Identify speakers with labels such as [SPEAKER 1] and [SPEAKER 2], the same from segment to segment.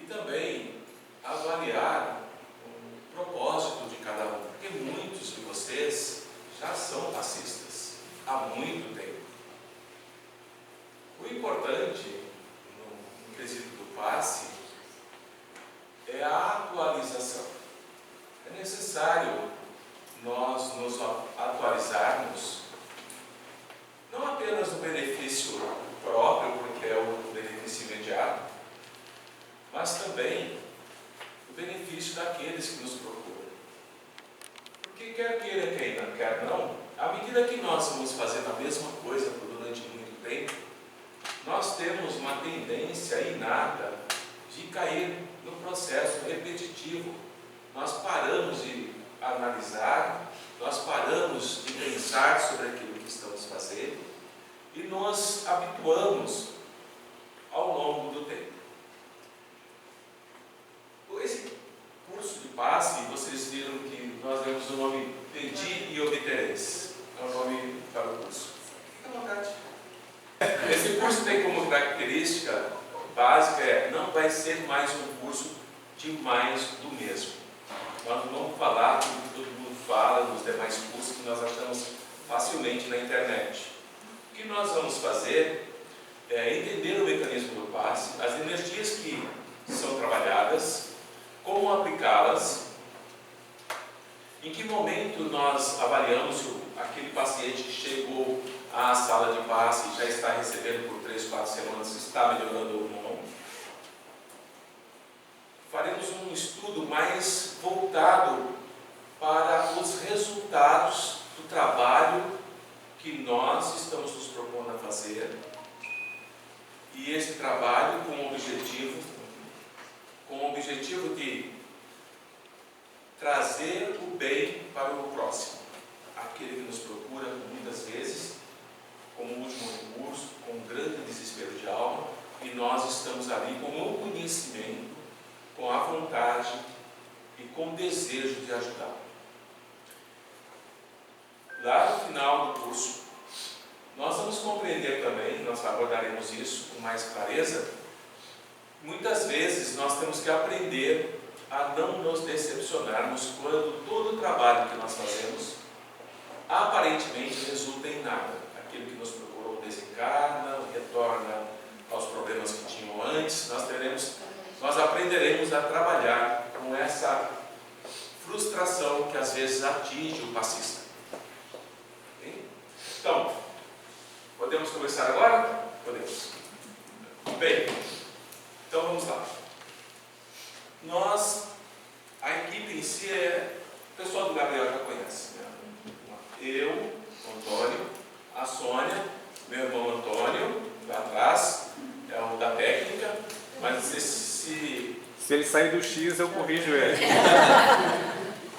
[SPEAKER 1] também avaliar o propósito de cada um, porque muitos de vocês já são passistas há muito tempo. O importante no quesito do passe é a atualização. É necessário nós nos atualizarmos, não apenas no benefício próprio, porque é o benefício imediato, mas também o benefício daqueles que nos procuram. Porque quer queira, quer não, à medida que nós vamos fazendo a mesma coisa durante muito tempo, nós temos uma tendência inata de cair no processo repetitivo. Nós paramos de analisar, nós paramos de pensar sobre aquilo que estamos fazendo e nos habituamos ao longo do tempo. Esse curso de passe, vocês viram que nós demos o nome Pedi e Obtereis. É o nome para o curso. Fica à vontade. Esse curso tem como característica básica não vai ser mais um curso de mais do mesmo. Nós não vamos falar tudo que todo mundo fala nos demais cursos que nós achamos facilmente na internet. O que nós vamos fazer é entender o mecanismo do passe, as energias que são trabalhadas, como aplicá-las, em que momento nós avaliamos aquele paciente que chegou à sala de passe e já está recebendo por 3, 4 semanas, se está melhorando ou não. Faremos um estudo mais voltado para os resultados do trabalho que nós estamos nos propondo a fazer, e esse trabalho com o objetivo de trazer o bem para o próximo, aquele que nos procura muitas vezes como último recurso, com um grande desespero de alma, e nós estamos ali com o conhecimento, com a vontade e com o desejo de ajudar. Lá no final do curso, nós vamos compreender também, nós abordaremos isso com mais clareza, muitas vezes nós temos que aprender a não nos decepcionarmos quando todo o trabalho que nós fazemos aparentemente resulta em nada. Aquilo que nos procurou desencarna, retorna aos problemas que tinham antes. Nós aprenderemos a trabalhar com essa frustração que às vezes atinge o passista. Então, podemos começar agora? Podemos. Bem, então vamos lá. A equipe em si o pessoal do Gabriel já conhece, né? Eu, o Antônio, a Sônia, meu irmão Antônio, lá atrás, é o da técnica, mas se
[SPEAKER 2] ele sair do X, eu corrijo ele.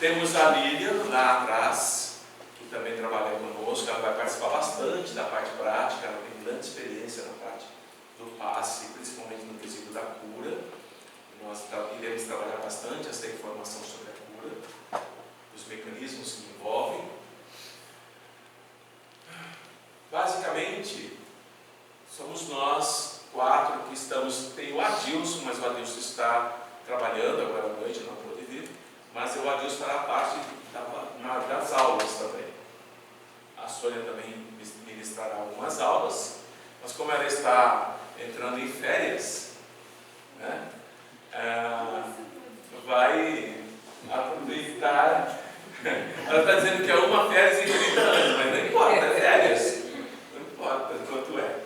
[SPEAKER 1] Temos a Lilian lá atrás, que também trabalha conosco, ela vai participar bastante da parte prática, ela tem grande experiência na parte do passe, principalmente no quesito da cura. Nós iremos trabalhar bastante essa informação sobre a cura, os mecanismos que envolvem. Basicamente, somos nós 4 que estamos. Tem o Adilson, mas o Adilson está trabalhando agora à noite, não pôde vir, mas o Adilson fará parte das aulas também. A Sônia também ministrará algumas aulas, mas como ela está entrando em férias, né, vai aproveitar. Ela está dizendo que é uma férias em 30 anos, mas não importa, é férias. Não importa quanto é.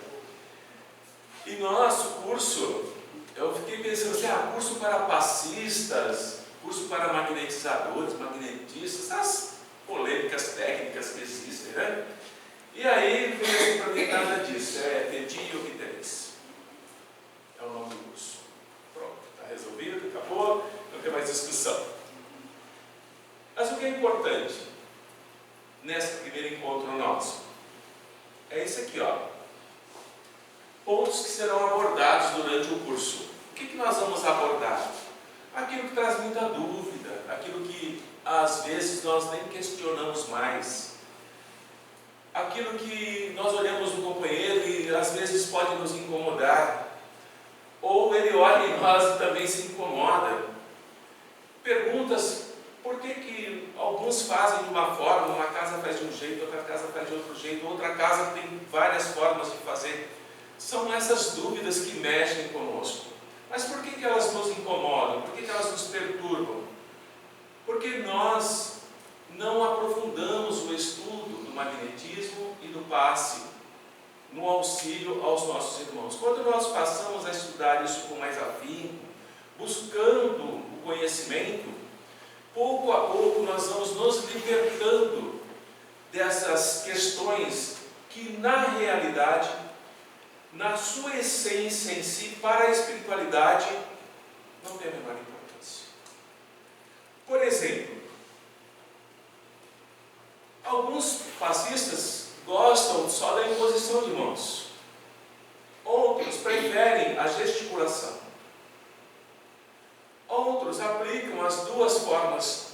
[SPEAKER 1] E nosso curso, eu fiquei pensando assim, curso para passistas, curso para magnetizadores, magnetistas, essas polêmicas técnicas que existem, né? E aí veio assim para mim nada disso, Pedi e Obtereis. É o nome do curso. Pronto, está resolvido, acabou, não tem mais discussão. Mas o que é importante nesse primeiro encontro nosso? É isso aqui, ó. Pontos que serão abordados durante o curso. O que nós vamos abordar? Aquilo que traz muita dúvida, aquilo que às vezes nós nem questionamos mais, aquilo que nós olhamos no companheiro e às vezes pode nos incomodar, ou ele olha em nós também se incomoda. Perguntas, por que alguns fazem de uma forma, uma casa faz de um jeito, outra casa faz de outro jeito, outra casa tem várias formas de fazer. São essas dúvidas que mexem conosco. Mas por que elas nos incomodam? Por que elas nos perturbam? Porque nós não aprofundamos o estudo do magnetismo e do passe no auxílio aos nossos irmãos. Quando nós passamos a estudar isso com mais afinco, buscando o conhecimento, pouco a pouco nós vamos nos libertando dessas questões que, na realidade, na sua essência em si, para a espiritualidade, não tem a menor importância. Por exemplo, alguns passistas gostam só da imposição de mãos. Outros preferem a gesticulação. Outros aplicam as duas formas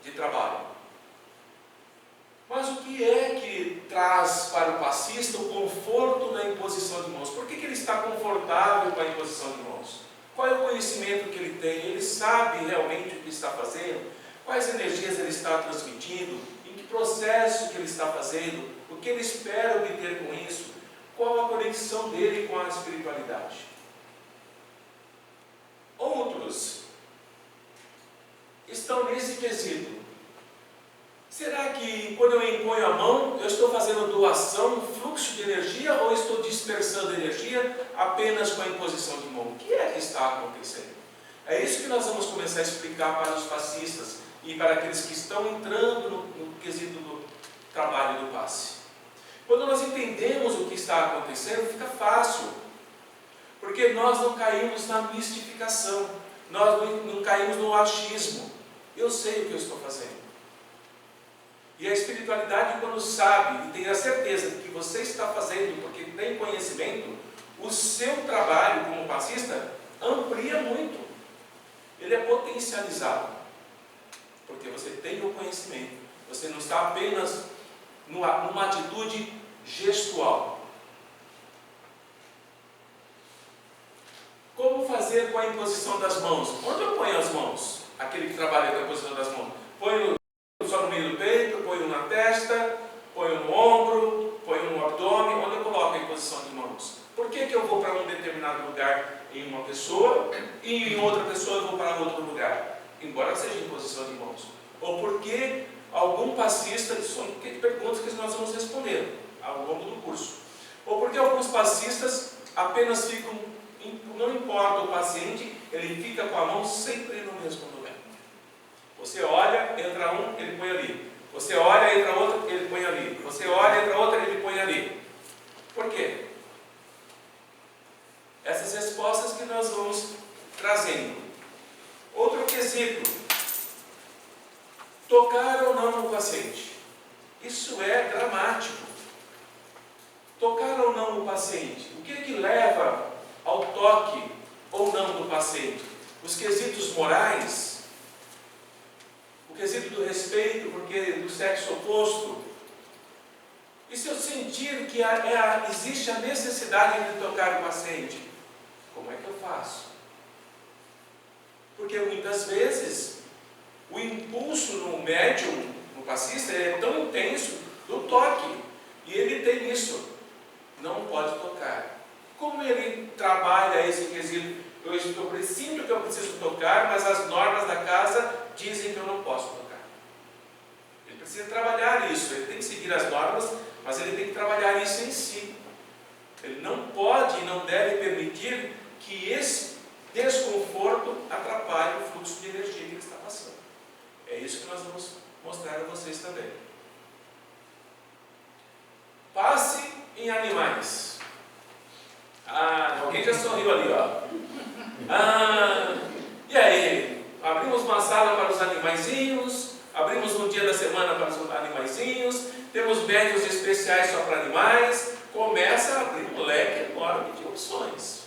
[SPEAKER 1] de trabalho. Mas o que é que traz para o passista o conforto da imposição de mãos? Por que ele está confortável com a imposição de mãos? Qual é o conhecimento que ele tem? Ele sabe realmente o que está fazendo? Quais energias ele está transmitindo? Em que processo que ele está fazendo? O que ele espera obter com isso? Qual a conexão dele com a espiritualidade? Outros estão nesse quesito. Será que quando eu imponho a mão, eu estou fazendo doação, fluxo de energia, ou estou dispersando energia apenas com a imposição de mão? O que é que está acontecendo? É isso que nós vamos começar a explicar para os passistas e para aqueles que estão entrando no quesito do trabalho do passe. Quando nós entendemos o que está acontecendo, fica fácil, porque nós não caímos na mistificação, nós não caímos no achismo. Eu sei o que eu estou fazendo. E a espiritualidade, quando sabe e tem a certeza de que você está fazendo porque tem conhecimento, o seu trabalho como passista amplia muito. Ele é potencializado. Porque você tem o conhecimento. Você não está apenas numa atitude gestual. Como fazer com a imposição das mãos? Onde eu ponho as mãos? Aquele que trabalha com a imposição das mãos. Ponho só no meio do peito, ponho na testa, ponho no ombro, ponho no abdômen. Onde eu coloco a imposição de mãos? Por que eu vou para um determinado lugar em uma pessoa e em outra pessoa eu vou para outro lugar? Embora seja imposição de mãos. Ou porque algum passista, são perguntas que nós vamos responder ao longo do curso. Ou porque alguns passistas apenas ficam, não importa o paciente, ele fica com a mão sempre no mesmo lugar. Você olha, entra um, ele põe ali. Você olha, entra outro, ele põe ali. Você olha, entra outro, ele põe ali. Por quê? Essas respostas que nós vamos trazendo. Outro quesito. Tocar ou não no paciente. Isso é dramático. Tocar ou não no paciente. O que é que leva ao toque ou não do paciente? Os quesitos morais, o quesito do respeito, porque do sexo oposto. E se eu sentir que existe a necessidade de tocar o paciente, como é que eu faço? Porque muitas vezes o impulso no médium, no passista, é tão intenso do toque, e ele tem isso, não pode tocar. Como ele trabalha esse quesito? Eu sinto que eu preciso tocar, mas as normas da casa dizem que eu não posso tocar. Ele precisa trabalhar isso, ele tem que seguir as normas, mas ele tem que trabalhar isso em si. Ele não pode e não deve permitir que esse desconforto atrapalhe o fluxo de energia que ele está passando. É isso que nós vamos mostrar a vocês também. Passe em animais. Alguém já sorriu ali, ó. E aí? Abrimos uma sala para os animaizinhos, abrimos um dia da semana para os animaizinhos, temos médiuns especiais só para animais, começa a abrir um leque enorme de opções.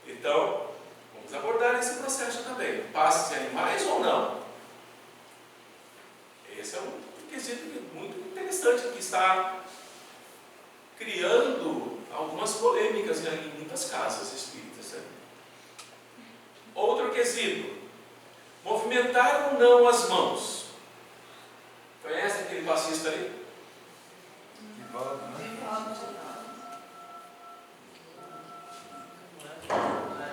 [SPEAKER 1] Então, vamos abordar esse processo também. Passes em animais ou não? Esse é um quesito muito interessante que está criando algumas polêmicas em muitas casas espíritas. Né? Outro quesito: movimentar ou não as mãos. Conhece aquele passista ali?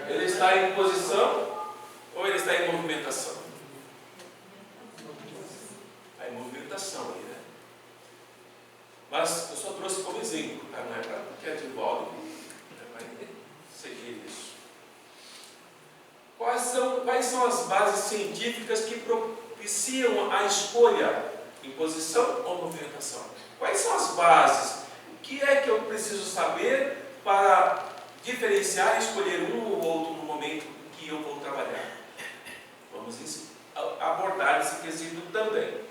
[SPEAKER 1] Ele está em posição ou ele está em movimentação? Está em movimentação aí, né? Mas eu só trouxe como exemplo, tá? Não é para que é de volta, vai seguir isso. Quais são as bases científicas que propiciam a escolha em posição ou movimentação? Quais são as bases? O que é que eu preciso saber para diferenciar e escolher um ou outro no momento em que eu vou trabalhar? Vamos abordar esse quesito também.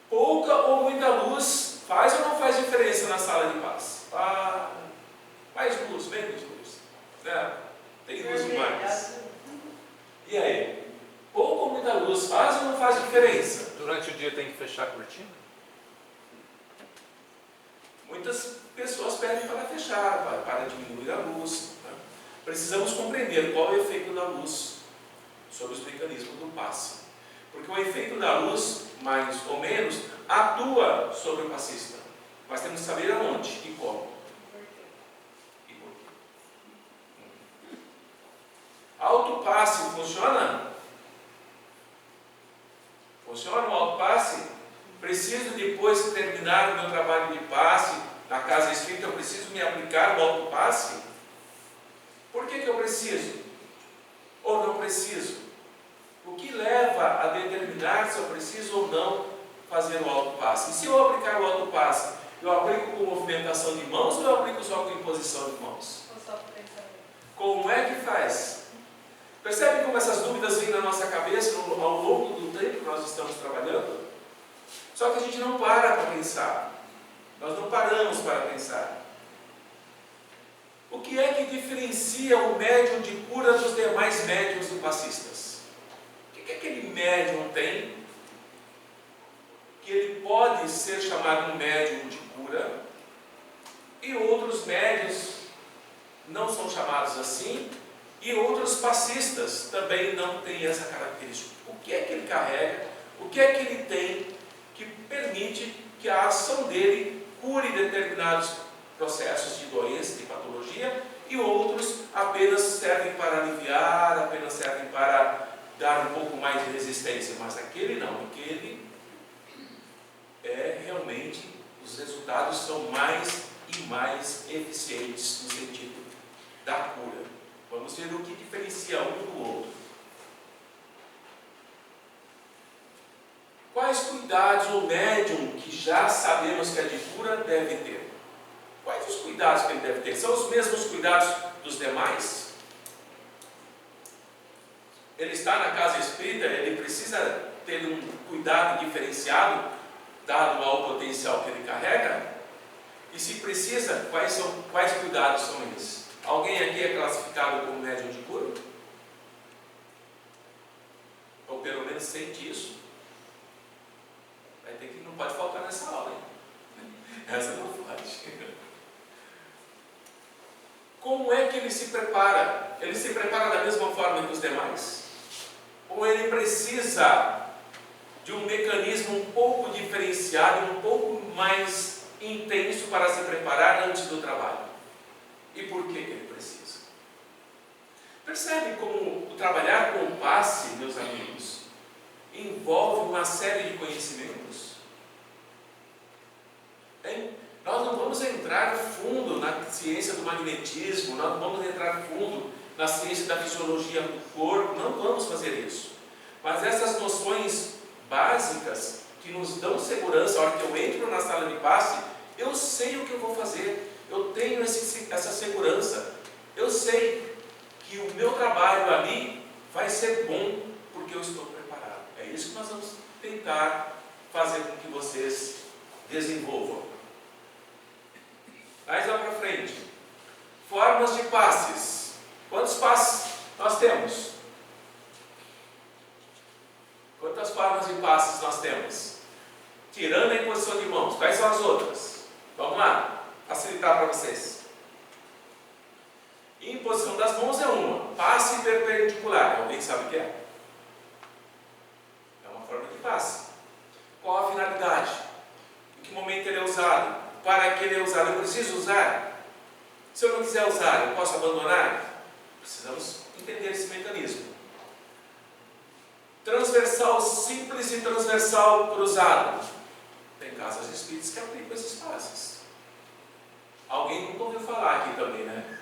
[SPEAKER 1] Pouca ou muita luz faz ou não faz diferença na sala de paz? Mais luz, menos luz. Né? Tem luz demais. E aí? Pouca ou muita luz faz ou não faz diferença?
[SPEAKER 2] Durante o dia tem que fechar a cortina?
[SPEAKER 1] Muitas pessoas pedem para fechar, para diminuir a luz. Né? Precisamos compreender qual é o efeito da luz sobre os mecanismos do passe. Porque o efeito da luz, mais ou menos, atua sobre o passista. Mas temos que saber aonde e como. E por quê. Autopasse funciona? Funciona o autopasse? Preciso, depois de terminar o meu trabalho de passe na casa espírita, eu preciso me aplicar o autopasse? Por que eu preciso? Ou não preciso? O que leva a determinar se eu preciso ou não fazer o autopasse? E se eu aplicar o autopasse, eu aplico com movimentação de mãos ou eu aplico só com imposição de mãos? Como é que faz? Percebe como essas dúvidas vêm na nossa cabeça ao longo do tempo que nós estamos trabalhando? Só que a gente não para pensar. Nós não paramos para pensar. O que é que diferencia o médium de cura dos demais médiums e passistas? O que aquele médium tem que ele pode ser chamado um médium de cura e outros médiuns não são chamados assim e outros passistas também não têm essa característica? O que é que ele carrega? O que é que ele tem que permite que a ação dele cure determinados processos de doença, de patologia, e outros apenas servem para aliviar, apenas servem para dar um pouco mais de resistência, mas aquele não, aquele realmente, os resultados são mais e mais eficientes no sentido da cura. Vamos ver o que diferencia um do outro. Quais cuidados o médium, que já sabemos que é de cura, deve ter? Quais os cuidados que ele deve ter? São os mesmos cuidados dos demais? Ele está na casa espírita, ele precisa ter um cuidado diferenciado, dado ao potencial que ele carrega? E se precisa, quais cuidados são eles? Alguém aqui é classificado como médium de cura? Ou pelo menos sente isso? Vai ter que, não pode faltar nessa aula, hein? Essa não pode. Como é que ele se prepara? Ele se prepara da mesma forma que os demais? Ou ele precisa de um mecanismo um pouco diferenciado, um pouco mais intenso para se preparar antes do trabalho? E por que ele precisa? Percebe como o trabalhar com o passe, meus amigos, envolve uma série de conhecimentos? Nós não vamos entrar fundo na ciência do magnetismo, nós não vamos entrar fundo na ciência da fisiologia do corpo, não vamos fazer isso. Mas essas noções básicas que nos dão segurança, a hora que eu entro na sala de passe, eu sei o que eu vou fazer, eu tenho essa segurança, eu sei que o meu trabalho ali vai ser bom porque eu estou preparado. É isso que nós vamos tentar fazer com que vocês desenvolvam. Mais lá para frente. Formas de passes. Quantos passes nós temos? Quantas formas de passes nós temos? Tirando a imposição de mãos. Quais são as outras? Vamos lá. Facilitar para vocês. Imposição das mãos é uma. Passe perpendicular. Alguém sabe o que é? É uma forma de passe. Qual a finalidade? Em que momento ele é usado? Para que ele é usado? Eu preciso usar? Se eu não quiser usar, eu posso abandonar? Precisamos entender esse mecanismo. Transversal simples e transversal cruzado. Tem casas espíritas que aplicam esses passes. Alguém nunca ouviu falar aqui também, né?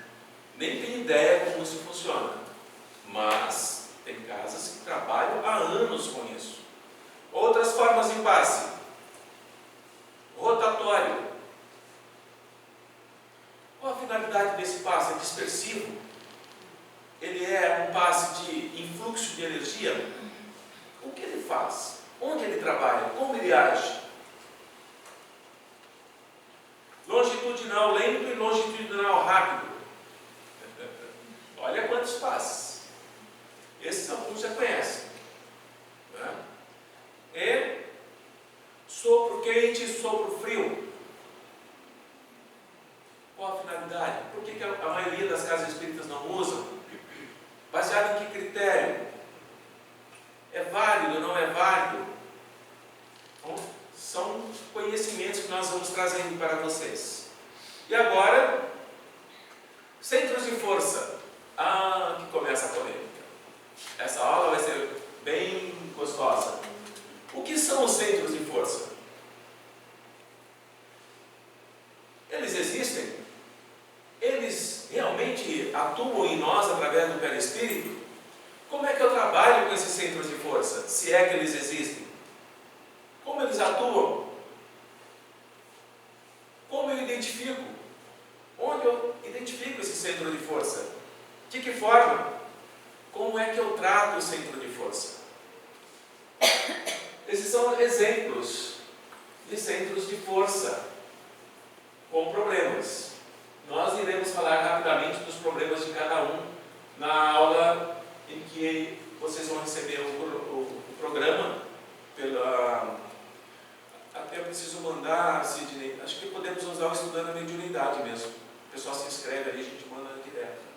[SPEAKER 1] Nem tem ideia como isso funciona. Mas tem casas que trabalham há anos com isso. Outras formas de passe. Rotatório. Qual a finalidade desse passe? É dispersivo? Ele é um passe de influxo de energia? O que ele faz? Onde ele trabalha? Como ele age? Longitudinal lento e longitudinal rápido. Olha quantos passes. Esses alguns já conhecem. Né? E sopro quente e sopro frio. Qual a finalidade? Por que a maioria das casas espíritas não usam? Baseado em que critério? É válido, não é válido? Então, são conhecimentos que nós vamos trazendo para vocês. E agora, centros de força. Que começa a polêmica. Essa aula vai ser bem gostosa. O que são os centros de força? Eles existem? Eles realmente atuam em nós através do perispírito? Como é que eu trabalho com esses centros de força? Se é que eles existem? Como eles atuam? Como eu identifico? Onde eu identifico esse centro de força? De que forma? Como é que eu trato o centro de força? Esses são exemplos de centros de força com problemas. Nós iremos falar rapidamente dos problemas de cada um na aula em que vocês vão receber o programa até eu preciso mandar, Sidney, acho que podemos usar o Estudando a Mediunidade mesmo. O pessoal se inscreve ali, a gente manda direto.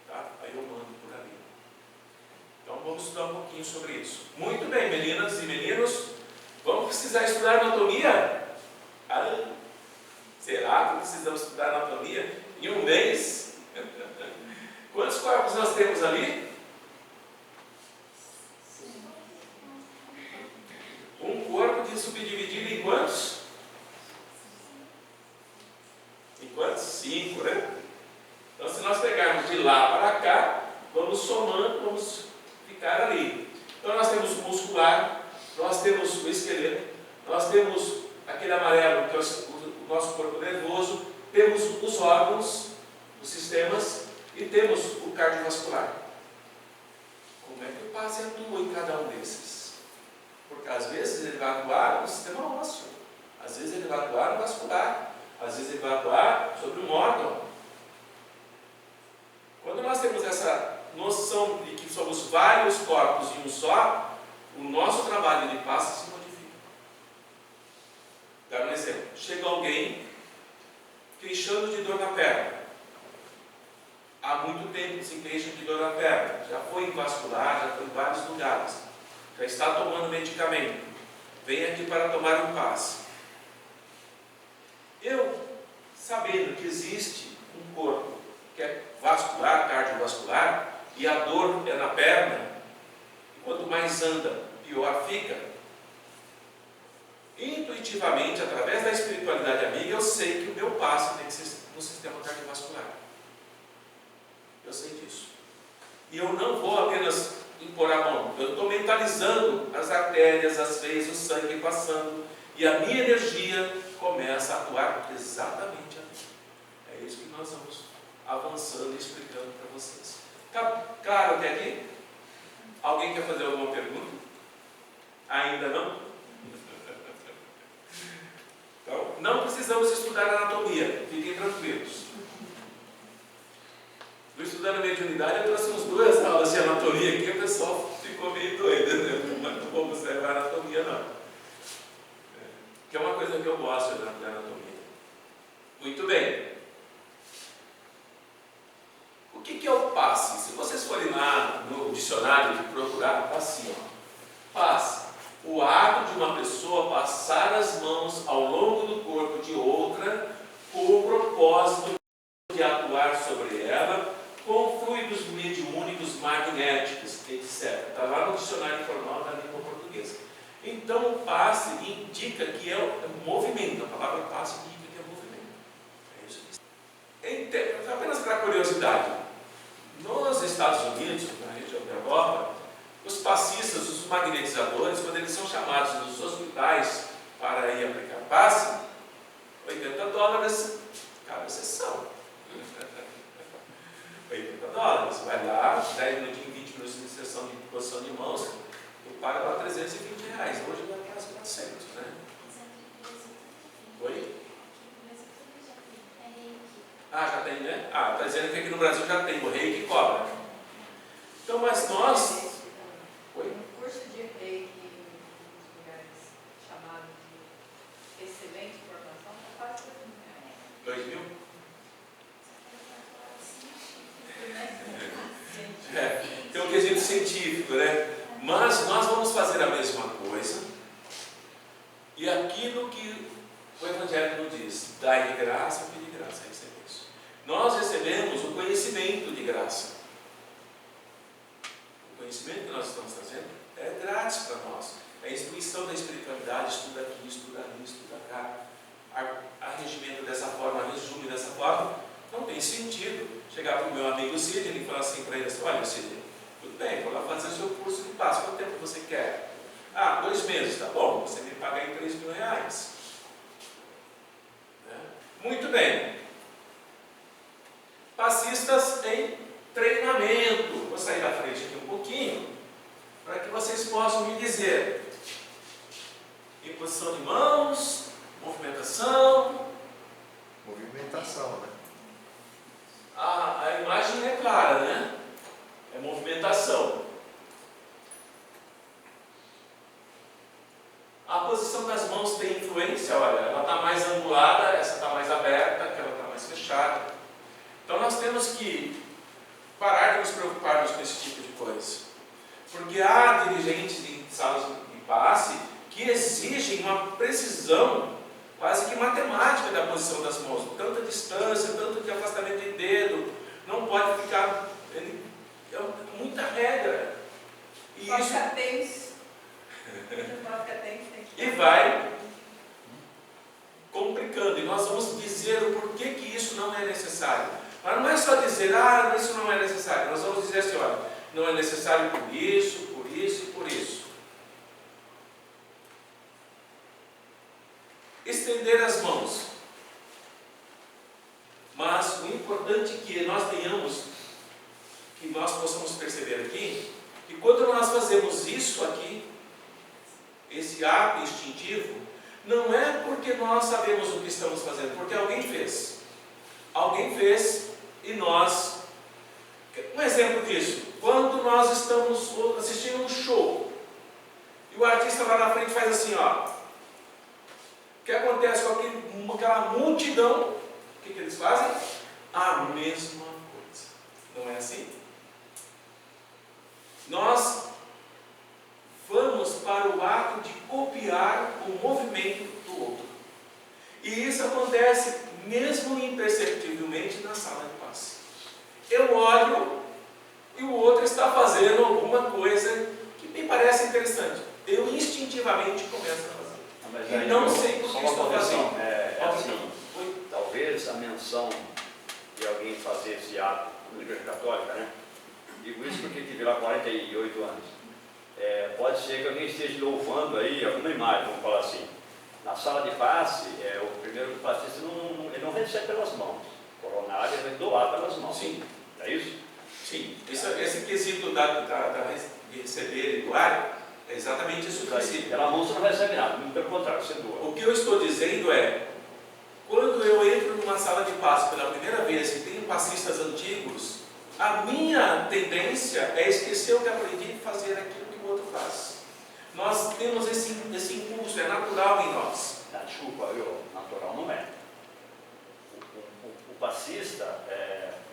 [SPEAKER 1] Tá? Aí eu mando por ali. Então vamos estudar um pouquinho sobre isso. Muito bem, meninas e meninos. Vamos precisar estudar anatomia? Será que precisamos estudar anatomia em um mês? Quantos corpos nós temos ali? Um corpo de subdividido em quantos? Em quantos? 5, né? Então, se nós pegarmos de lá para cá, vamos somando, vamos ficar ali. Então, nós temos o muscular, nós temos o esqueleto, nós temos aquele amarelo, que é o nosso corpo nervoso, temos os órgãos, os sistemas, e temos o cardiovascular. Como é que o passe atua em cada um desses? Porque às vezes ele vai atuar no sistema ósseo, às vezes ele vai atuar no vascular, às vezes ele vai atuar sobre um órgão. Quando nós temos essa noção de que somos vários corpos em um só, o nosso trabalho de passe se modifica. Dá um exemplo. Chega alguém queixando de dor na perna. Há muito tempo se queixa de dor na perna. Já foi em vascular, já foi em vários lugares. Já está tomando medicamento. Vem aqui para tomar um passe. Eu, sabendo que existe um corpo que é vascular, cardiovascular, e a dor é na perna, e quanto mais anda, pior fica. Intuitivamente, através da espiritualidade amiga, eu sei que o meu passe tem que ser no sistema cardiovascular. Eu sei disso. E eu não vou apenas impor a mão, eu estou mentalizando as artérias, as veias, o sangue passando, e a minha energia começa a atuar exatamente ali. É isso que nós vamos avançando e explicando para vocês. Tá claro até aqui? Alguém quer fazer alguma pergunta? Ainda não? Então, não precisamos estudar anatomia, fiquem tranquilos. No Estudando a Mediunidade, eu trouxe uns 2 aulas de anatomia aqui, o pessoal ficou meio doido, né? Não vou observar a anatomia, não. Que é uma coisa que eu gosto da anatomia. Muito bem. O que passe, se vocês forem lá no dicionário e procurar, está assim, ó. Passe. O ato de uma pessoa passar as mãos ao longo do corpo de outra com o propósito de atuar sobre ela com fluidos mediúnicos magnéticos, etc. Está lá no dicionário informal da língua portuguesa. Então, o passe indica que é um movimento. A palavra passe indica que é movimento. É isso. Apenas para curiosidade, nos Estados Unidos, na região da Europa, os passistas, os magnetizadores, quando eles são chamados nos hospitais para ir aplicar passe, $80 cada sessão. $80. Vai lá, 10 minutinhos, 20 minutos de sessão de posição de mãos, tu paga lá R$320. Hoje vai quase 400, né? Oi? Ah, já tem, né? Ah, está dizendo que aqui no Brasil já tem o rei que cobra. Então, mas nós... Oi?
[SPEAKER 3] Um curso de reiki em uns lugares chamado de excelente formação está quase R$2.000.
[SPEAKER 1] 2.000? Tem um quesito científico, né? Mas nós vamos fazer a mesma coisa. E aquilo que o Evangelho nos diz, dai de graça, pedir de graça, recebemos. Nós recebemos o conhecimento de graça. O conhecimento que nós estamos trazendo é grátis para nós. É a instrução da espiritualidade, estuda aqui, estuda ali, estuda cá. Arregimento dessa forma, resume dessa forma. Não tem sentido chegar para o meu amigo Cid e falar assim para ele assim, olha Cid, tudo bem, vou lá fazer o seu curso de passe, quanto tempo você quer? Ah, 2 meses, tá bom, você me paga aí R$3.000. Né? Muito bem. Passistas em treinamento. Vou sair da frente aqui um pouquinho, para que vocês possam me dizer. Imposição de mãos, movimentação.
[SPEAKER 4] Movimentação, né?
[SPEAKER 1] A imagem é clara, né? É movimentação. A posição das mãos tem influência, olha, ela está mais angulada, essa está mais aberta, aquela está mais fechada. Então nós temos que parar de nos preocuparmos com esse tipo de coisa. Porque há dirigentes de salas de passe que exigem uma precisão quase que matemática da posição das mãos, tanta distância, tanto de afastamento de dedo, não pode ficar, é muita regra. E
[SPEAKER 3] Pode
[SPEAKER 1] isso
[SPEAKER 3] ficar tenso. Não pode ficar tenso, tem que...
[SPEAKER 1] e vai complicando, e nós vamos dizer o porquê que isso não é necessário. Mas não é só dizer, isso não é necessário, nós vamos dizer assim, olha, não é necessário por isso, por isso e por isso. Estender as mãos. Mas o importante que nós tenhamos, que nós possamos perceber aqui, que quando nós fazemos isso aqui, esse ato instintivo, não é porque nós sabemos o que estamos fazendo, porque alguém fez. Alguém fez e nós... Um exemplo disso, quando nós estamos assistindo um show, e o artista lá na frente faz assim, ó. O que acontece com aquela multidão? O que eles fazem? A mesma coisa. Não é assim? Nós vamos para o ato de copiar o movimento do outro. E isso acontece mesmo imperceptivelmente na sala de passe. Eu olho e o outro está fazendo alguma coisa que me parece interessante. Eu instintivamente começo a fazer.
[SPEAKER 5] Mas
[SPEAKER 1] E
[SPEAKER 5] aí,
[SPEAKER 1] não sei por
[SPEAKER 5] só
[SPEAKER 1] que
[SPEAKER 5] uma
[SPEAKER 1] estou
[SPEAKER 5] correção,
[SPEAKER 1] fazendo.
[SPEAKER 5] assim, talvez a menção de alguém fazer esse ato na Igreja Católica, né? Digo isso porque tive lá 48 anos. Pode ser que alguém esteja louvando aí alguma imagem, vamos falar assim. Na sala de passe, o primeiro passista ele não recebe pelas mãos. O coronário ele vai doar pelas mãos.
[SPEAKER 1] Sim.
[SPEAKER 5] É isso?
[SPEAKER 1] Sim. Esse quesito de receber e doar é exatamente isso que eu disse.
[SPEAKER 5] Pela mão você não recebe nada, muito pelo contrário, você doa.
[SPEAKER 1] O que eu estou dizendo é, quando eu entro numa sala de passe pela primeira vez e tenho passistas antigos, a minha tendência é esquecer o que aprendi e fazer aquilo que o outro faz. Nós temos esse impulso, é natural em nós.
[SPEAKER 5] Desculpa, natural não é. O passista,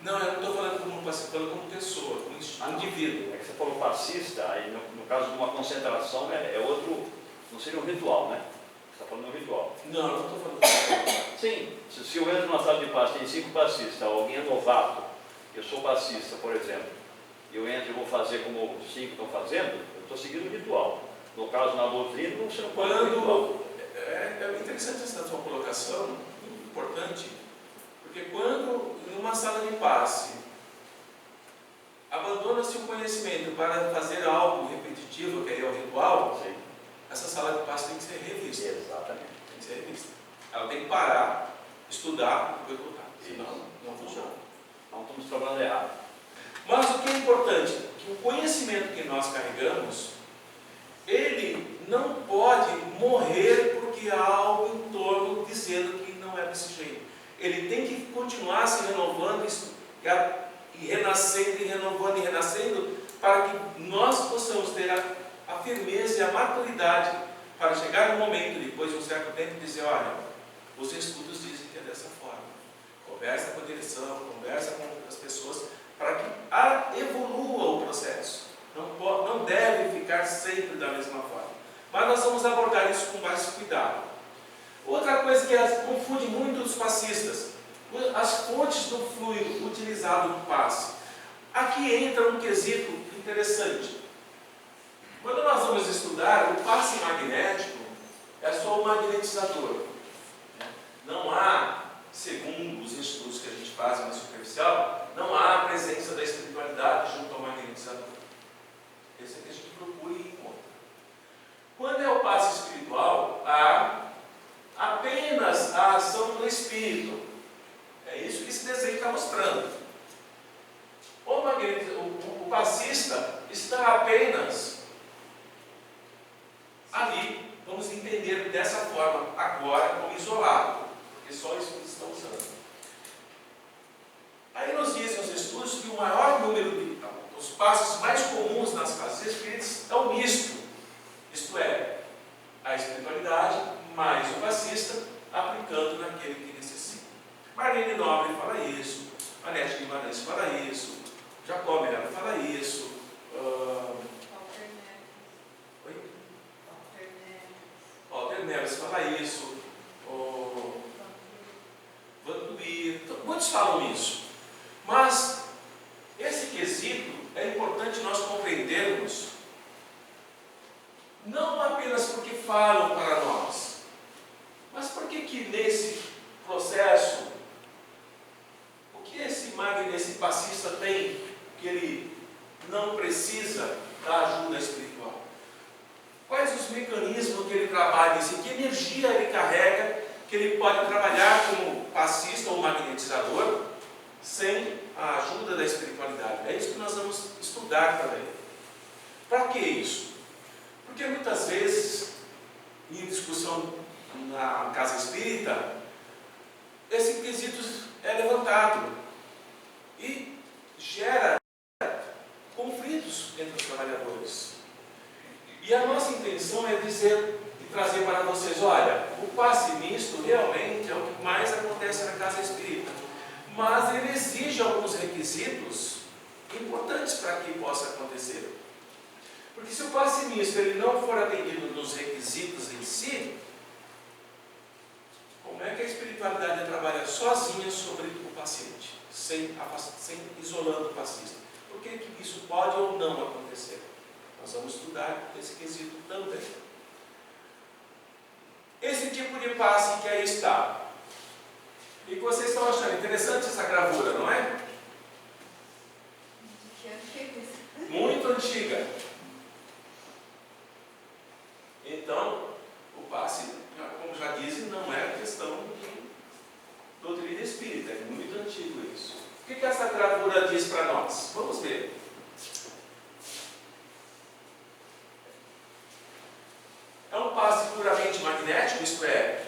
[SPEAKER 1] Não, eu não estou falando como passista, estou falando como pessoa, como indivíduo.
[SPEAKER 5] É que você falou passista, aí no caso de uma concentração é outro, não seria um ritual, né? Você está falando de um ritual.
[SPEAKER 1] Não, eu não estou falando.
[SPEAKER 5] Sim, se eu entro numa sala de passe, tem 5 passistas, alguém é novato, eu sou passista, por exemplo, eu entro e vou fazer como os 5 estão fazendo, eu estou seguindo o ritual. No caso, na doutrina, você não pode fazer ritual.
[SPEAKER 1] É interessante essa sua colocação, muito importante, porque quando, numa sala de passe, abandona-se o conhecimento para fazer algo repetitivo, que é o ritual,
[SPEAKER 5] Sim.
[SPEAKER 1] essa sala de passe tem que ser revista.
[SPEAKER 5] Exatamente.
[SPEAKER 1] Tem que ser revista. Ela tem que parar, estudar e depois voltar. Senão, não funciona.
[SPEAKER 5] Então estamos trabalhando errado.
[SPEAKER 1] Mas o que é importante? Que o conhecimento que nós carregamos, ele não pode morrer porque há algo em torno dizendo que não é desse jeito. Ele tem que continuar se renovando e renascendo, e renovando e renascendo, para que nós possamos ter a firmeza e a maturidade para chegar no momento, depois de um certo tempo, e dizer, olha, os estudos dizem que é dessa forma. Conversa com a direção, conversa com as pessoas, para que evolua o processo. Não deve ficar sempre da mesma forma. Mas nós vamos abordar isso com mais cuidado. Outra coisa que confunde muito os passistas, as fontes do fluido utilizado no passe. Aqui entra um quesito interessante. Quando nós vamos estudar, o passe magnético é só o magnetizador. Não há, segundo os estudos que a gente faz na superficial, não há a presença da espiritualidade junto ao magnetizador. Esse é que a gente procura e encontra. Quando é o passe espiritual, há apenas a ação do Espírito. É isso que esse desenho está mostrando. O passista está apenas ali, vamos entender dessa forma, agora como isolado, porque só isso que eles estão usando. Aí nos dizem os estudos que o maior número os passos mais comuns nas casas espíritas é o misto, isto é, a espiritualidade mais o passista aplicando naquele que necessita. Marlene Nobre fala isso, Anete Guimarães fala isso, Jacó Melo fala isso. Walter Neves fala isso. Vantuir, muitos falam isso. Mas esse quesito é importante nós compreendermos, não apenas porque falam para nós, mas porque que nesse processo, o que esse passista tem que ele não precisa da ajuda espiritual? Quais os mecanismos que ele trabalha nisso? Que energia ele carrega que ele pode trabalhar como passista ou magnetizador sem a ajuda da espiritualidade? É isso que nós vamos estudar também. Para que isso? Porque muitas vezes, em discussão na casa espírita, esse quesito é levantado e gera conflitos entre os trabalhadores. E a nossa intenção é dizer e trazer para vocês, olha, o passe misto realmente é o que mais acontece na casa espírita, mas ele exige alguns requisitos importantes para que possa acontecer. Porque se o passe misto ele não for atendido nos requisitos em si, como é que a espiritualidade trabalha sozinha sobre o paciente, sem isolando o passista? Por que isso pode ou não acontecer? Nós vamos estudar esse quesito também. Esse tipo de passe que aí está. E que vocês estão achando interessante essa gravura, não é? Muito antiga. Então, o passe, como já dizem, não é questão de doutrina espírita, é muito antigo isso. O que essa gravura diz para nós? Vamos ver. É um passe puramente magnético, isto é,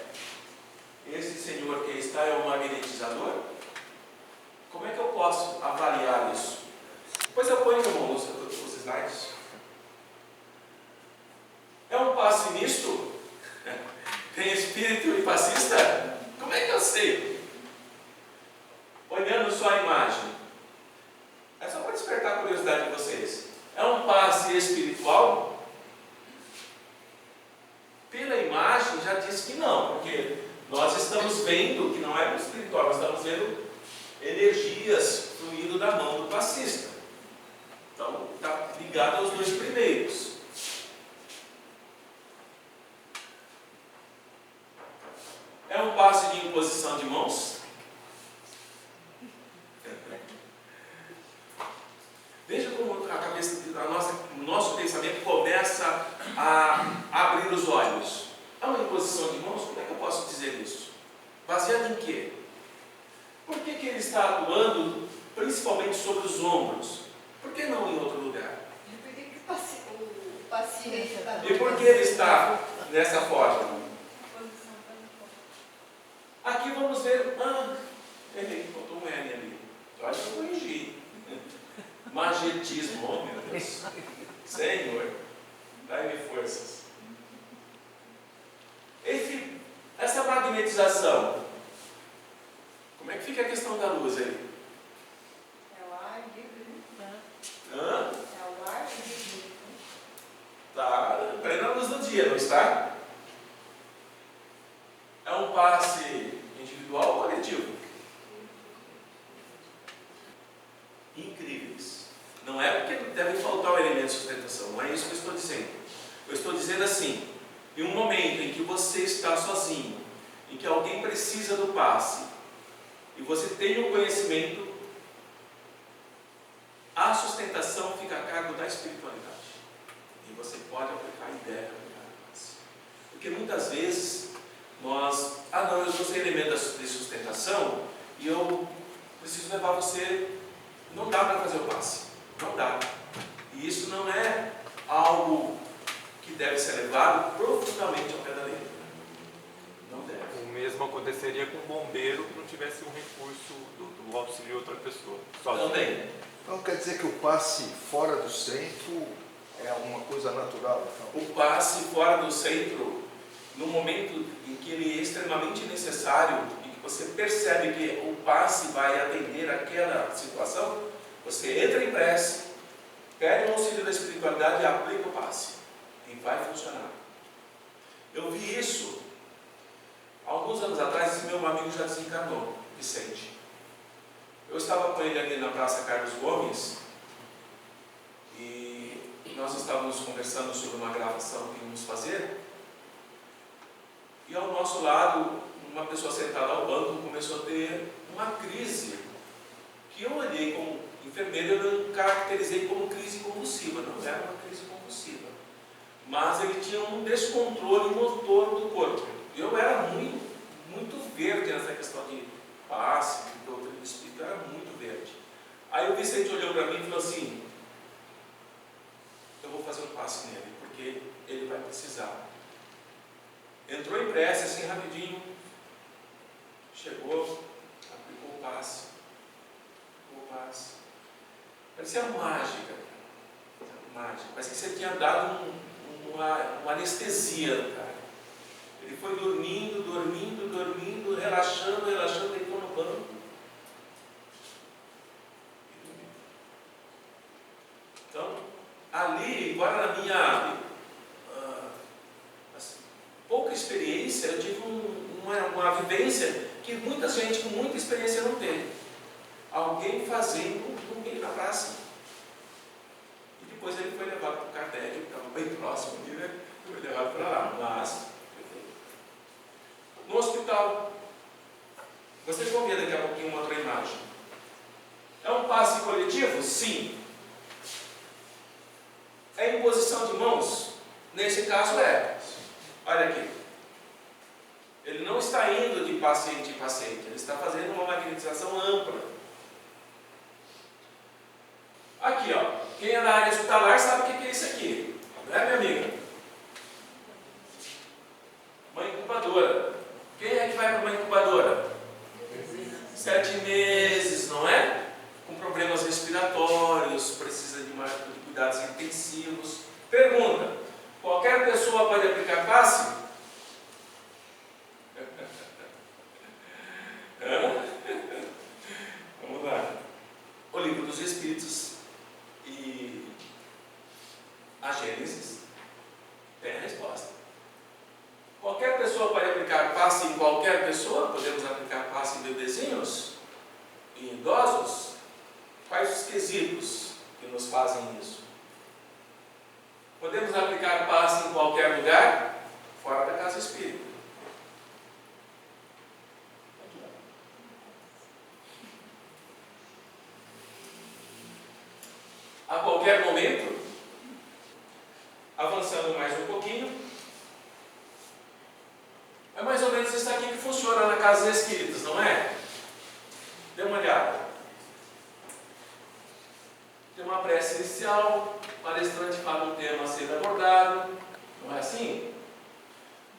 [SPEAKER 1] esse senhor que está é um magnetizador? Como é que eu posso avaliar isso? Depois eu ponho os slides. curiosidade de vocês. É um passe espiritual? Pela imagem já diz que não, porque nós estamos vendo que não é espiritual, nós estamos vendo energias fluindo da mão do passista. Então, está ligado aos dois primeiros. É um passe de imposição de mãos? Veja como a cabeça, o nosso pensamento começa a abrir os olhos. É uma imposição de mãos? Como é que eu posso dizer isso? Baseado em quê? Por que ele está atuando principalmente sobre os ombros? Por que não em outro lugar?
[SPEAKER 3] E por que o paciente está...
[SPEAKER 1] E por que ele está nessa forma? Aqui vamos ver. Errei, faltou um N ali. Eu acho que eu corrigi. Magetismo, oh meu Deus. Senhor, dai-me forças. Essa magnetização, como é que fica a questão da luz aí?
[SPEAKER 3] É o ar livre, né?
[SPEAKER 1] Hã?
[SPEAKER 3] É o ar livre.
[SPEAKER 1] Está em plena luz do dia, não está? É um passe individual ou coletivo? Incríveis. Não é porque deve faltar o elemento de sustentação, não é isso que eu estou dizendo. Eu estou dizendo assim, em um momento em que você está sozinho, em que alguém precisa do passe, e você tem o conhecimento, a sustentação fica a cargo da espiritualidade. E você pode aplicar a ideia, aplicar a passe. Porque muitas vezes nós, eu sou sem elemento de sustentação e eu preciso levar você, não dá para fazer o passe, não dá. E isso não é algo que deve ser levado profundamente ao pé da letra. Não deve.
[SPEAKER 2] O mesmo aconteceria com um bombeiro que não tivesse um recurso do auxílio de outra pessoa. Sozinho.
[SPEAKER 1] Também.
[SPEAKER 4] Então quer dizer que o passe fora do centro é alguma coisa natural? Então?
[SPEAKER 1] O passe fora do centro, no momento em que ele é extremamente necessário e que você percebe que o passe vai atender aquela situação, você entra em prece, pede o auxílio da espiritualidade e aplica o passe. E vai funcionar. Eu vi isso alguns anos atrás. Esse meu amigo já desencarnou, Vicente. Eu estava com ele ali na Praça Carlos Gomes e nós estávamos conversando sobre uma gravação que íamos fazer. E ao nosso lado, uma pessoa sentada ao banco começou a ter uma crise, que eu olhei como enfermeiro, eu caracterizei como crise convulsiva. Não era uma crise convulsiva, mas ele tinha um descontrole motor do corpo. Eu era muito verde nessa questão de passe, de doutrina espírita, eu era muito verde. Aí o Vicente olhou para mim e falou assim: eu vou fazer um passe nele, porque ele vai precisar. Entrou em prece assim rapidinho, chegou, aplicou o passe. Parecia mágica, mágica. Parece que você tinha dado uma anestesia, cara. Ele foi dormindo, relaxando, deitou no banco. E dormiu. Então, ali, embora na minha pouca experiência, eu tive uma vivência que muita gente com muita experiência não teve. Alguém fazendo no meio da praça. E depois ele foi levado para o Kardec, que estava bem próximo ali, né? Foi levado para lá. Mas, no hospital, vocês vão ver daqui a pouquinho uma outra imagem. É um passe coletivo? Sim. É imposição de mãos? Nesse caso é. Olha aqui. Ele não está indo de paciente em paciente, ele está fazendo uma magnetização ampla. Aqui, ó. Quem é da área hospitalar sabe o que é isso aqui. Não é, minha amiga? Uma incubadora. Quem é que vai para uma incubadora? 7 meses, não é? Com problemas respiratórios, precisa de cuidados intensivos. Pergunta: qualquer pessoa pode aplicar passe? Vamos lá. O Livro dos Espíritos nos fazem isso. Podemos aplicar passe em qualquer lugar, fora da casa espírita. A qualquer momento, avançando mais um pouquinho, é mais ou menos isso aqui que funciona na casa espíritas, não é? Dê uma olhada. Tem uma prece inicial, o palestrante fala um tema a ser abordado, não é assim?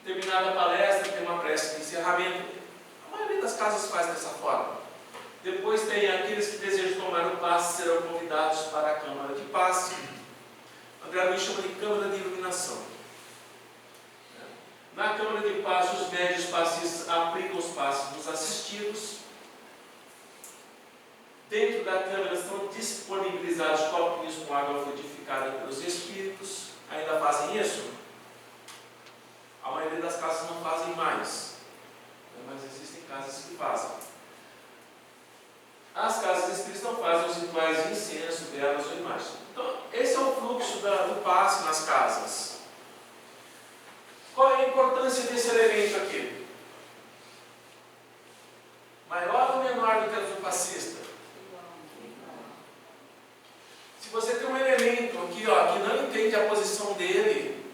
[SPEAKER 1] Terminada a palestra, tem uma prece de encerramento. A maioria das casas faz dessa forma. Depois tem aqueles que desejam tomar o passe, serão convidados para a câmara de passe. André Luiz chama de câmara de iluminação. Na câmara de passe, os médios passistas aplicam os passes dos assistidos. Dentro da câmara estão disponibilizados copinhos com água frutificada pelos espíritos. Ainda fazem isso? A maioria das casas não fazem mais, mas existem casas que fazem. As casas espíritas não fazem os rituais de incenso, velas ou imagens. Então, esse é o fluxo do passe nas casas. Qual é a importância desse elemento aqui? Maior ou menor do que a do passista? Se você tem um elemento aqui, que não entende a posição dele,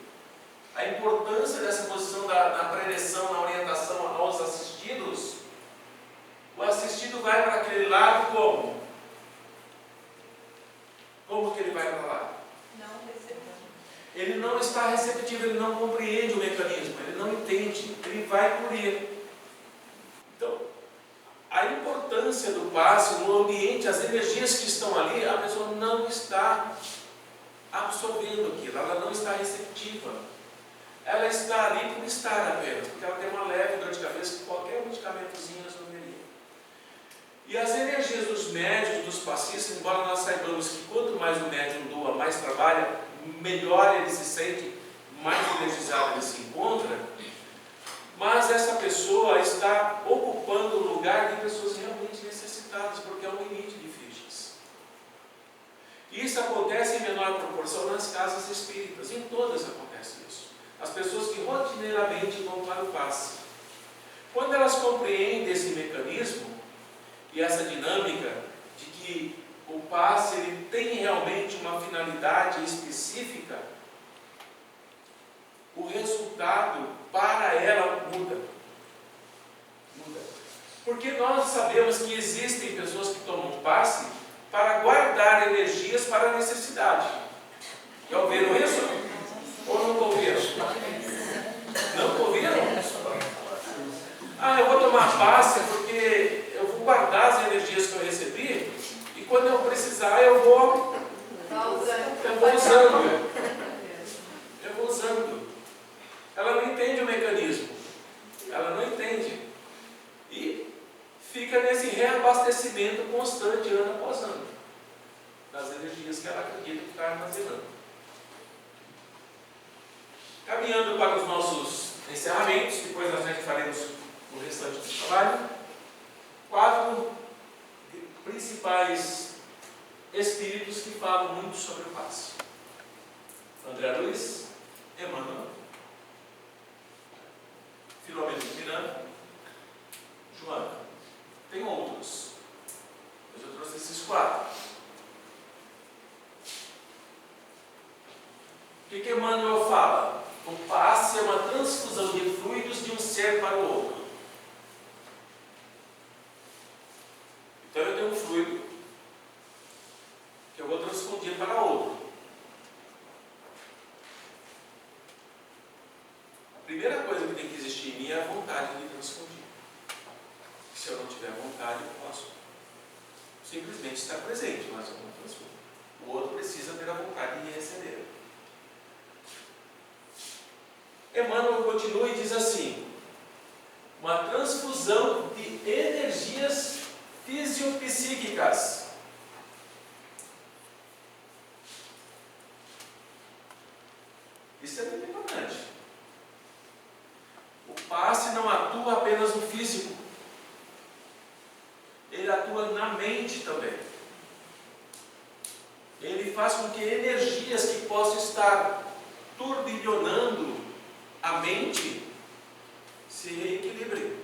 [SPEAKER 1] a importância dessa posição na preleção, na orientação aos assistidos, o assistido vai para aquele lado como? Como que ele vai para lá?
[SPEAKER 3] Não receptivo.
[SPEAKER 1] Ele não está receptivo, ele não compreende o mecanismo, ele não entende, ele vai por ele. Então, a importância do passe no ambiente, as energias que estão ali, a pessoa não está absorvendo aquilo, ela não está receptiva. Ela está ali por estar apenas, porque ela tem uma leve dor de cabeça que qualquer medicamentozinho resolveria. E as energias dos médios, dos passistas, embora nós saibamos que quanto mais o médium doa, mais trabalha, melhor ele se sente, mais energizado ele se encontra, mas essa pessoa está ocupando o lugar de pessoas realmente necessitadas, porque há um limite de fichas. E isso acontece em menor proporção nas casas espíritas, em todas acontece isso. As pessoas que rotineiramente vão para o passe. Quando elas compreendem esse mecanismo e essa dinâmica de que o passe ele tem realmente uma finalidade específica, o resultado para ela muda. Porque nós sabemos que existem pessoas que tomam passe para guardar energias para a necessidade. Já ouviram isso? Ou nunca ouviram? Não ouviram? Eu vou tomar passe porque eu vou guardar as energias que eu recebi e quando eu precisar eu vou usando. Ela não entende o mecanismo. Ela não entende. E fica nesse reabastecimento constante, ano após ano, das energias que ela acredita que está armazenando. Caminhando para os nossos encerramentos, depois nós faremos o restante do trabalho. 4 principais espíritos que falam muito sobre o passe: André Luiz, Emmanuel, Filomeno de Miranda, Joana. Tem outros, mas eu trouxe esses 4. O que Emmanuel fala? O passe é uma transfusão de fluidos de um ser para o outro. Então eu tenho um fluido que eu vou transfundir para outro. A primeira coisa que tem que existir em mim é a vontade de transfundir. Se eu não tiver vontade, eu posso simplesmente estar presente, mas eu não transfundo. O outro precisa ter a vontade de receber. Emmanuel continua e diz assim: uma transfusão de energias fisiopsíquicas. Isso é muito importante. O passe não atua apenas no físico, ele atua na mente também. ele faz com que energias que possam estar turbilhonando a mente se reequilibrem.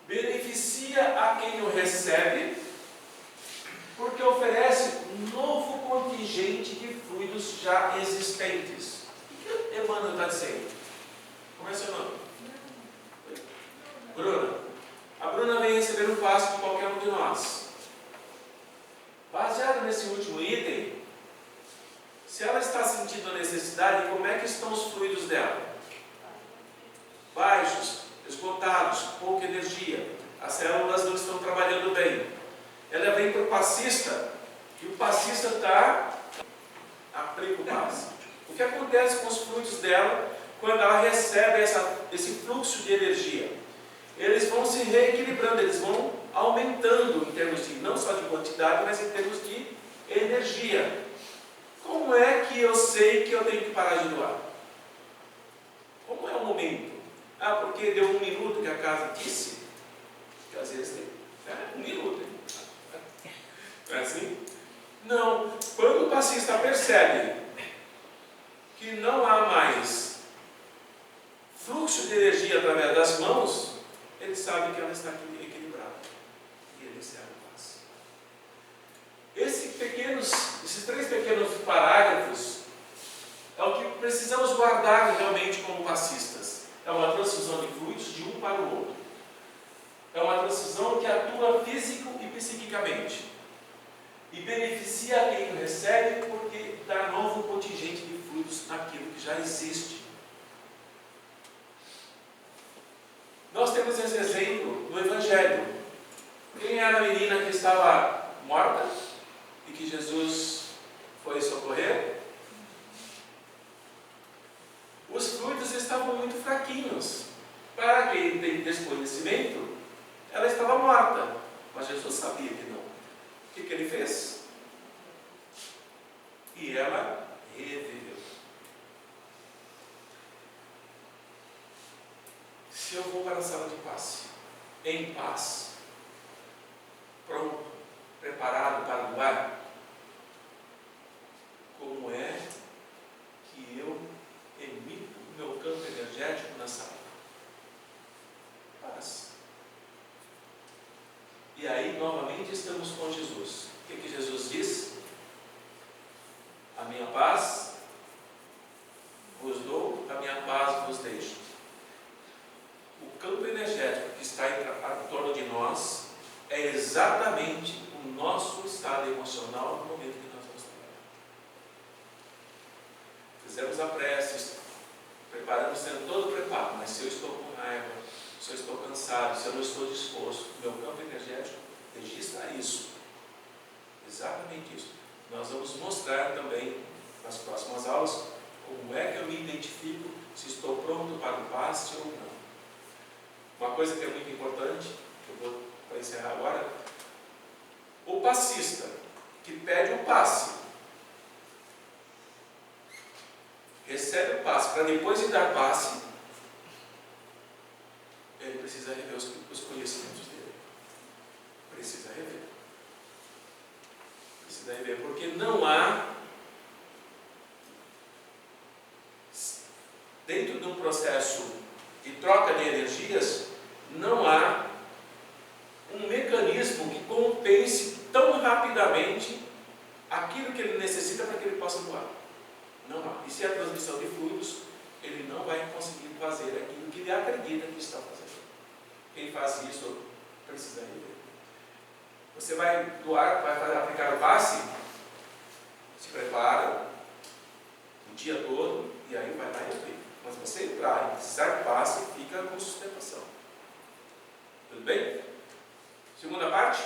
[SPEAKER 1] Beneficia a quem o recebe, porque oferece um novo contingente de fluidos já existentes. O que Emmanuel está dizendo? Como é seu nome? Bruna. A Bruna vem receber um passe de qualquer um de nós. Baseado nesse último item, se ela está sentindo a necessidade, como é que estão os fluidos dela? Baixos, esgotados, pouca energia. As células não estão trabalhando bem. Ela vem para o passista e o passista está preocupado. O que acontece com os fluidos dela quando ela recebe esse fluxo de energia? Eles vão se reequilibrando, eles vão aumentando em termos de, não só de quantidade, mas em termos de energia. Como é que eu sei que eu tenho que parar de doar? Como é o momento? Ah, porque deu 1 minuto que a casa disse? Que às vezes tem 1 minuto. Não é assim? Não. Quando o passista percebe que não há mais fluxo de energia através das mãos, ele sabe que ela está equilibrada. E ele encerra o passe. Esses 3 pequenos parágrafos é o que precisamos guardar realmente como passistas. É uma transfusão de fluidos de um para o outro. É uma transfusão que atua físico e psiquicamente. E beneficia a quem o recebe porque dá novo contingente de fluidos naquilo que já existe. Nós temos esse exemplo no Evangelho. Quem era a menina que estava morta e que Jesus foi socorrer? Os fluidos estavam muito fraquinhos. Para quem tem desconhecimento, ela estava morta. Mas Jesus sabia que não. O que ele fez? E ela reviveu. Se eu vou para a sala de passe, em paz, pronto, preparado para doar, como é que eu emito o meu campo energético na sala? Paz. E aí, novamente, estamos com Jesus. O que Jesus diz? A minha paz vos dou, a minha paz vos deixo. O campo energético que está em torno de nós é exatamente o nosso estado emocional no momento que nós vamos trabalhar. Fizemos a prece, preparamos, sendo todo preparo, mas se eu estou com raiva, se eu estou cansado, se eu não estou disposto, o meu campo energético registra isso. Exatamente isso. Nós vamos mostrar também nas próximas aulas como é que eu me identifico se estou pronto para o passe ou não. Uma coisa que é muito importante, que eu vou para encerrar agora, o passista que pede o passe, recebe o passe, para depois de dar passe, ele precisa rever os conhecimentos dele. Precisa rever. Precisa rever, porque não há, dentro de um processo de troca de energias, não há um mecanismo que compense tão rapidamente aquilo que ele necessita para que ele possa doar. Não há. E se é a transmissão de fluidos, ele não vai conseguir fazer aquilo que ele acredita que está fazendo. Quem faz isso precisa rever. Você vai doar, vai aplicar o passe, se prepara o dia todo e aí vai lá e aplica. Mas você entrar e precisar do passe, fica com sustentação. Tudo bem? Segunda parte.